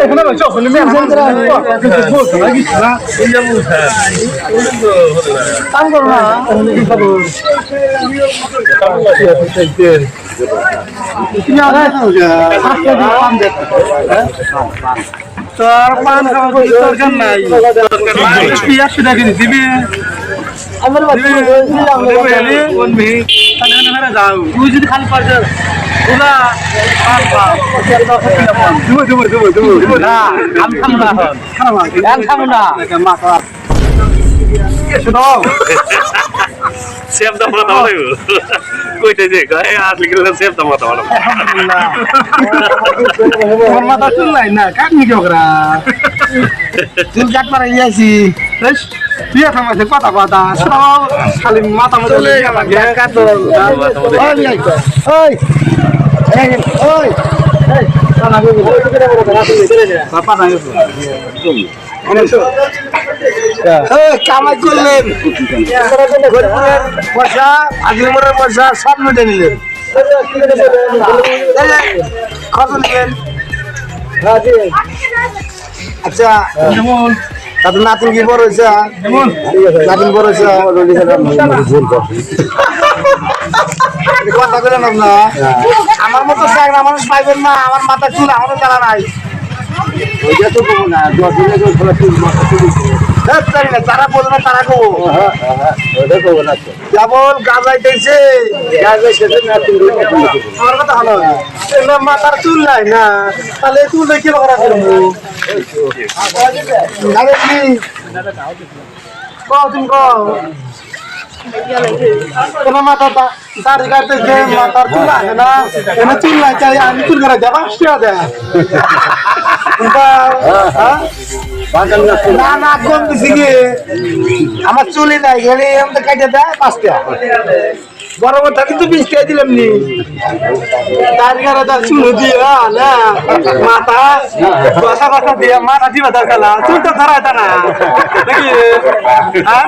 এখানে বসে হলে মে কাম করো না কি করো তুমি আগে কাম দেখ তোর পান খাওয়া দরকার নাই পিয়া সুদা কিনে দিবি আমার বাড়ি কোন মেয়ে তাহলে না যাও তুই যদি খালি পারছ ওলা পান পাও দেবো না আমি খাবো না এখন খাবো না মাথা শুনো সেম দাম মাথা মারো কইতে যে গায়ে আসলে কি সেম দাম মাথা মারো আলহামদুলিল্লাহ তোমার মাথা চুল নাই না কাটনি কি ওরা চুল কাট মারা গিয়েছি বিয়ে থামাইছে কথা কথা সব খালি মাথা মতো কাট ওই ওই কামাই করলেন পয়সা আগের পয়সা সব মেটে নিলেন কত নিলেন আচ্ছা তাতে নাতুন কি বড় হয়েছে নাতুন বড় হয়েছে কথা বলেন আপনার আমার মতো চাকরা মানুষ পাইবেন না আমার মাথা চুল এখনো জ্বালা নাই তারা বলবে না তারা কবো যেমন গাজাইতেছে আমার কথা ভালো মাথার চুল নাই না তাহলে চুল কি করা করবো তুমি কেন মাথা দাড়ি কাটতেছে মাথার চুল আছে না এনে চুল নাই চাই আমি চুল করে দেব 5 টাকা দেয় না না কম দিছি কি আমার চুলি নাই গেলে এমন কাটে দেয় 5 টাকা বরাবর থাকি তো 20 টাকা দিলাম নি দাড়ি কাটা চুল দিয়ে না মাথা কথা কথা দিয়ে মাথা দিবা দরকার না চুলটা ধরায় তা না দেখি হ্যাঁ